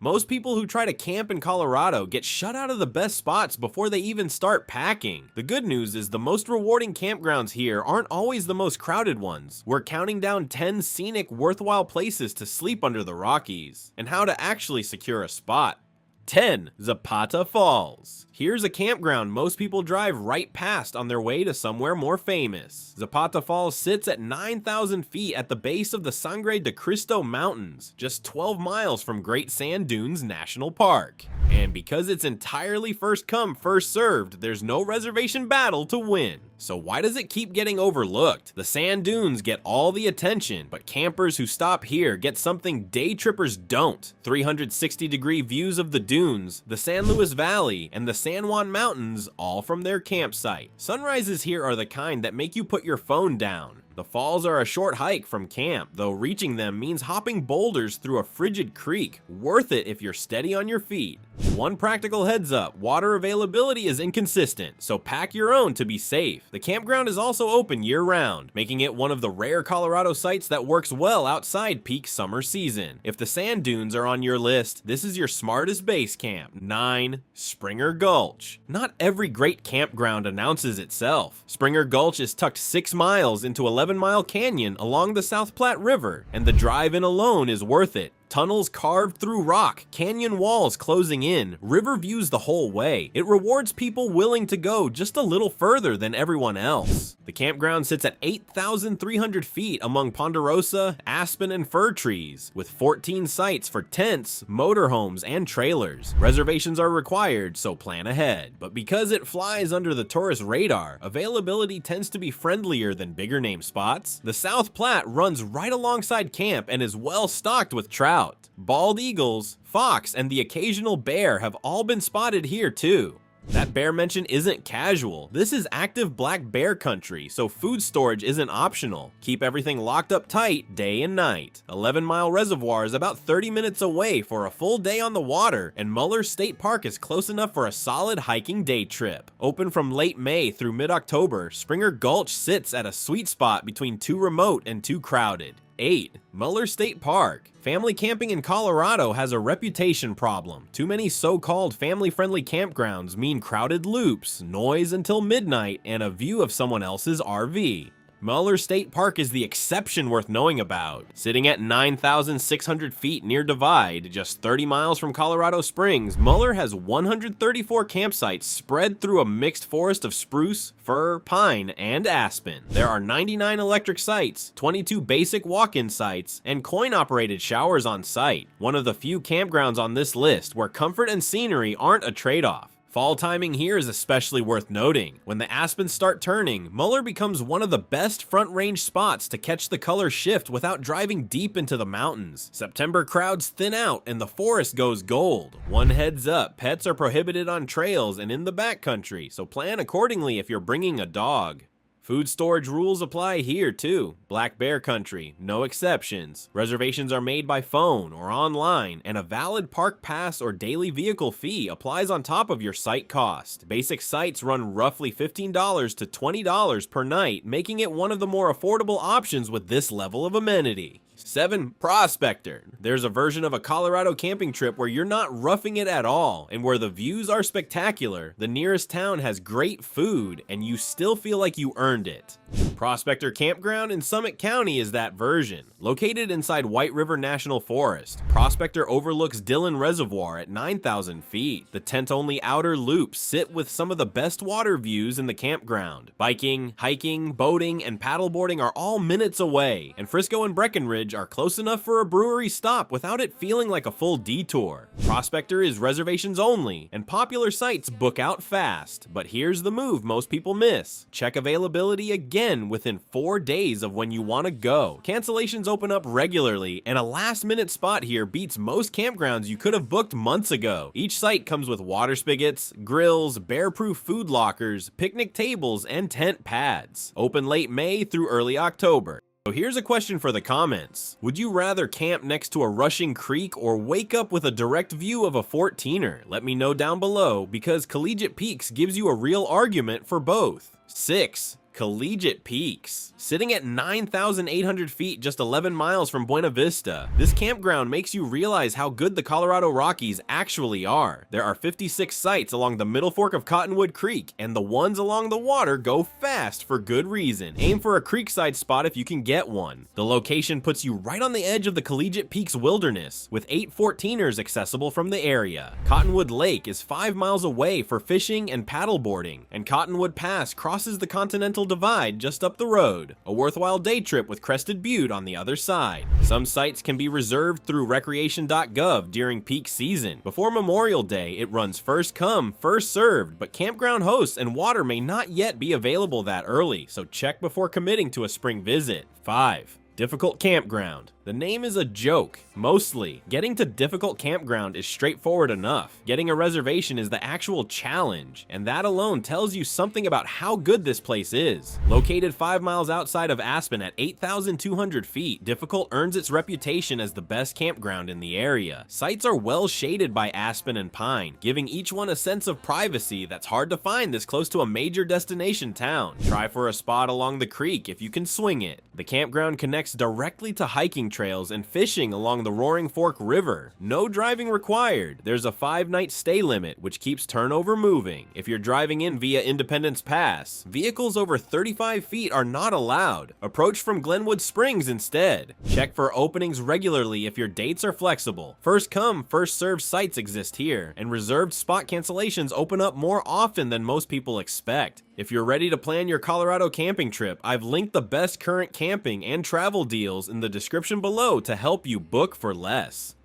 Most people who try to camp in Colorado get shut out of the best spots before they even start packing. The good news is the most rewarding campgrounds here aren't always the most crowded ones. We're counting down 10 scenic, worthwhile places to sleep under the Rockies, and how to actually secure a spot. 10. Zapata Falls. Here's a campground most people drive right past on their way to somewhere more famous. Zapata Falls sits at 9,000 feet at the base of the Sangre de Cristo Mountains, just 12 miles from Great Sand Dunes National Park. And because it's entirely first come, first served, there's no reservation battle to win. So why does it keep getting overlooked? The sand dunes get all the attention, but campers who stop here get something day trippers don't. 360-degree views of the dunes, the San Luis Valley, and the San Juan Mountains, all from their campsite. Sunrises here are the kind that make you put your phone down. The falls are a short hike from camp, though reaching them means hopping boulders through a frigid creek. Worth it if you're steady on your feet. One practical heads up, water availability is inconsistent, so pack your own to be safe. The campground is also open year-round, making it one of the rare Colorado sites that works well outside peak summer season. If the sand dunes are on your list, this is your smartest base camp. 9. Springer Gulch. Not every great campground announces itself. Springer Gulch is tucked 6 miles into 11-mile canyon along the South Platte River, and the drive-in alone is worth it. Tunnels carved through rock, canyon walls closing in, river views the whole way. It rewards people willing to go just a little further than everyone else. The campground sits at 8,300 feet among ponderosa, aspen, and fir trees, with 14 sites for tents, motorhomes, and trailers. Reservations are required, so plan ahead. But because it flies under the tourist radar, availability tends to be friendlier than bigger name spots. The South Platte runs right alongside camp and is well stocked with trout. Bald eagles, fox, and the occasional bear have all been spotted here too. That bear mention isn't casual. This is active black bear country, so food storage isn't optional. Keep everything locked up tight day and night. 11-Mile Reservoir is about 30 minutes away for a full day on the water, and Muller State Park is close enough for a solid hiking day trip. Open from late May through mid-October, Springer Gulch sits at a sweet spot between too remote and too crowded. 8. Muller State Park. Family camping in Colorado has a reputation problem. Too many so-called family-friendly campgrounds mean crowded loops, noise until midnight, and a view of someone else's RV. Muller State Park is the exception worth knowing about. Sitting at 9,600 feet near Divide, just 30 miles from Colorado Springs, Muller has 134 campsites spread through a mixed forest of spruce, fir, pine, and aspen. There are 99 electric sites, 22 basic walk-in sites, and coin-operated showers on site. One of the few campgrounds on this list where comfort and scenery aren't a trade-off. Fall timing here is especially worth noting. When the aspens start turning, Muller becomes one of the best front range spots to catch the color shift without driving deep into the mountains. September crowds thin out and the forest goes gold. One heads up, pets are prohibited on trails and in the backcountry, so plan accordingly if you're bringing a dog. Food storage rules apply here too. Black bear country, no exceptions. Reservations are made by phone or online, and a valid park pass or daily vehicle fee applies on top of your site cost. Basic sites run roughly $15 to $20 per night, making it one of the more affordable options with this level of amenity. 7. Prospector. There's a version of a Colorado camping trip where you're not roughing it at all, and where the views are spectacular, the nearest town has great food, and you still feel like you earned it. Prospector Campground in Summit County is that version. Located inside White River National Forest, Prospector overlooks Dillon Reservoir at 9,000 feet. The tent-only outer loops sit with some of the best water views in the campground. Biking, hiking, boating, and paddleboarding are all minutes away, and Frisco and Breckenridge are close enough for a brewery stop without it feeling like a full detour. Prospector is reservations only, and popular sites book out fast. But here's the move most people miss. Check availability again within 4 days of when you want to go. Cancellations open up regularly, and a last-minute spot here beats most campgrounds you could have booked months ago. Each site comes with water spigots, grills, bear-proof food lockers, picnic tables, and tent pads. Open late May through early October. So here's a question for the comments. Would you rather camp next to a rushing creek or wake up with a direct view of a 14er? Let me know down below, because Collegiate Peaks gives you a real argument for both. 6. Collegiate Peaks. Sitting at 9,800 feet just 11 miles from Buena Vista, this campground makes you realize how good the Colorado Rockies actually are. There are 56 sites along the middle fork of Cottonwood Creek, and the ones along the water go fast for good reason. Aim for a Creekside spot if you can get one. The location puts you right on the edge of the Collegiate Peaks wilderness, with 8 14ers accessible from the area. Cottonwood Lake is 5 miles away for fishing and paddleboarding, and Cottonwood Pass crosses the Continental Divide just up the road. A worthwhile day trip with Crested Butte on the other side. Some sites can be reserved through recreation.gov during peak season. Before Memorial Day, it runs first come, first served, but campground hosts and water may not yet be available that early, so check before committing to a spring visit. 5. Difficult Campground. The name is a joke, mostly. Getting to Difficult Campground is straightforward enough. Getting a reservation is the actual challenge, and that alone tells you something about how good this place is. Located 5 miles outside of Aspen at 8,200 feet, Difficult earns its reputation as the best campground in the area. Sites are well shaded by aspen and pine, giving each one a sense of privacy that's hard to find this close to a major destination town. Try for a spot along the creek if you can swing it. The campground connects directly to hiking trails and fishing along the Roaring Fork River. No driving required. There's a 5-night stay limit, which keeps turnover moving. If you're driving in via Independence Pass, vehicles over 35 feet are not allowed. Approach from Glenwood Springs instead. Check for openings regularly if your dates are flexible. First come, first served sites exist here, and reserved spot cancellations open up more often than most people expect. If you're ready to plan your Colorado camping trip, I've linked the best current camping and travel deals in the description below to help you book for less.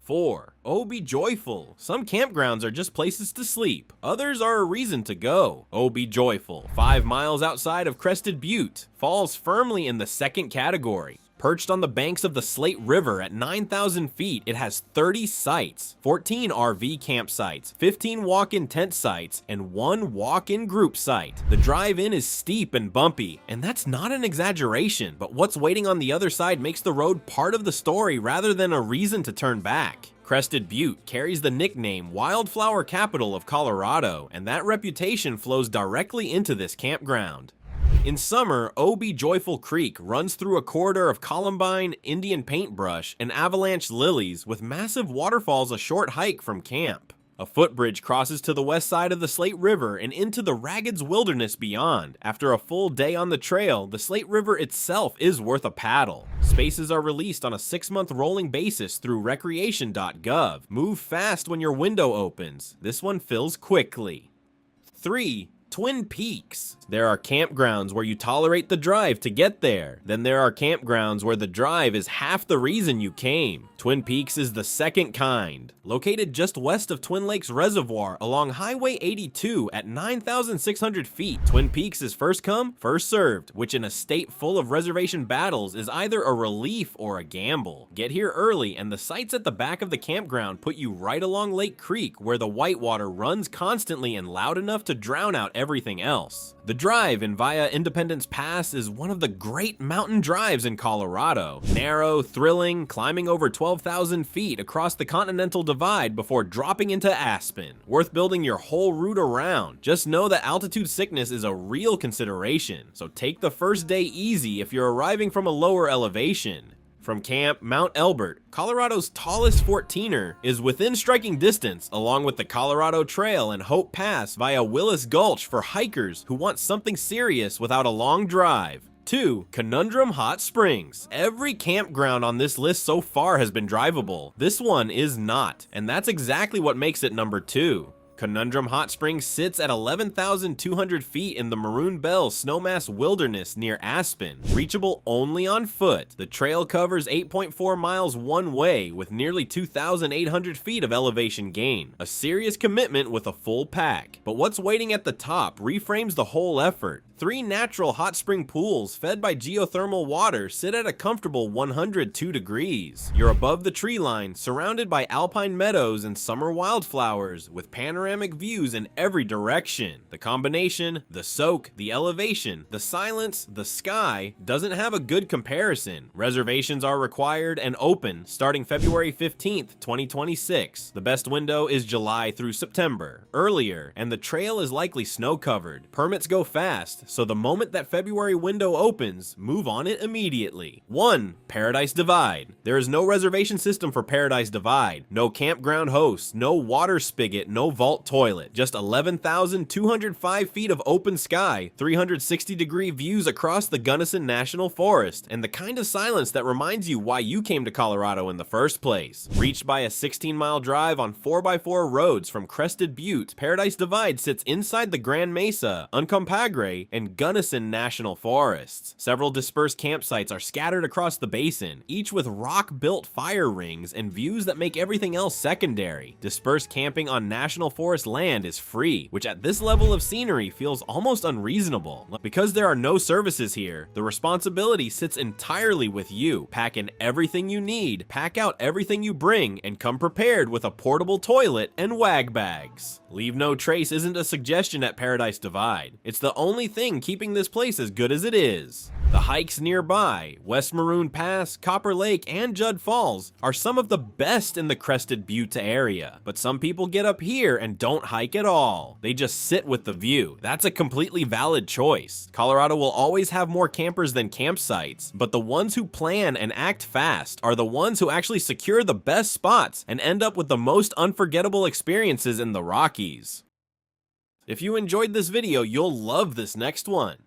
4. Oh, be joyful. Some campgrounds are just places to sleep. Others are a reason to go. Oh, be joyful. 5 miles outside of Crested Butte, falls firmly in the second category. Perched on the banks of the Slate River at 9,000 feet, it has 30 sites, 14 RV campsites, 15 walk-in tent sites, and 1 walk-in group site. The drive-in is steep and bumpy, and that's not an exaggeration, but what's waiting on the other side makes the road part of the story rather than a reason to turn back. Crested Butte carries the nickname Wildflower Capital of Colorado, and that reputation flows directly into this campground. In summer, Oh Be Joyful Creek runs through a corridor of columbine, Indian paintbrush, and avalanche lilies with massive waterfalls a short hike from camp. A footbridge crosses to the west side of the Slate River and into the Raggeds Wilderness beyond. After a full day on the trail, the Slate River itself is worth a paddle. Spaces are released on a 6-month rolling basis through recreation.gov. Move fast when your window opens. This one fills quickly. 3. Twin Peaks. There are campgrounds where you tolerate the drive to get there. Then there are campgrounds where the drive is half the reason you came. Twin Peaks is the second kind. Located just west of Twin Lakes Reservoir along Highway 82 at 9,600 feet, Twin Peaks is first come, first served, which in a state full of reservation battles is either a relief or a gamble. Get here early, and the sites at the back of the campground put you right along Lake Creek, where the whitewater runs constantly and loud enough to drown out everything else. The drive in via Independence Pass is one of the great mountain drives in Colorado. Narrow, thrilling, climbing over 12,000 feet across the Continental Divide before dropping into Aspen. Worth building your whole route around. Just know that altitude sickness is a real consideration, so take the first day easy if you're arriving from a lower elevation. From Camp Mount Elbert, Colorado's tallest 14er, is within striking distance, along with the Colorado Trail and Hope Pass via Willis Gulch for hikers who want something serious without a long drive. 2. Conundrum Hot Springs. Every campground on this list so far has been drivable. This one is not, and that's exactly what makes it number 2. Conundrum Hot Springs sits at 11,200 feet in the Maroon Bell Snowmass Wilderness near Aspen, reachable only on foot. The trail covers 8.4 miles one way with nearly 2,800 feet of elevation gain. A serious commitment with a full pack. But what's waiting at the top reframes the whole effort. 3 natural hot spring pools fed by geothermal water sit at a comfortable 102 degrees. You're above the tree line, surrounded by alpine meadows and summer wildflowers, with panoramic views in every direction. The combination, the soak, the elevation, the silence, the sky, doesn't have a good comparison. Reservations are required and open starting February 15th, 2026. The best window is July through September. Earlier, and the trail is likely snow-covered. Permits go fast, so the moment that February window opens, move on it immediately. 1. Paradise Divide. There is no reservation system for Paradise Divide, no campground host, no water spigot, no vault toilet, just 11,205 feet of open sky, 360-degree views across the Gunnison National Forest, and the kind of silence that reminds you why you came to Colorado in the first place. Reached by a 16-mile drive on 4x4 roads from Crested Butte, Paradise Divide sits inside the Grand Mesa, Uncompahgre, and Gunnison National Forests. Several dispersed campsites are scattered across the basin, each with rock-built fire rings and views that make everything else secondary. Dispersed camping on National Forest land is free, which at this level of scenery feels almost unreasonable. Because there are no services here, the responsibility sits entirely with you. Pack in everything you need, pack out everything you bring, and come prepared with a portable toilet and wag bags. Leave no trace isn't a suggestion at Paradise Divide. It's the only thing keeping this place as good as it is. The hikes nearby, West Maroon Pass, Copper Lake, and Judd Falls, are some of the best in the Crested Butte area, but some people get up here and don't hike at all. They just sit with the view. That's a completely valid choice. Colorado will always have more campers than campsites, but the ones who plan and act fast are the ones who actually secure the best spots and end up with the most unforgettable experiences in the Rockies. If you enjoyed this video, you'll love this next one.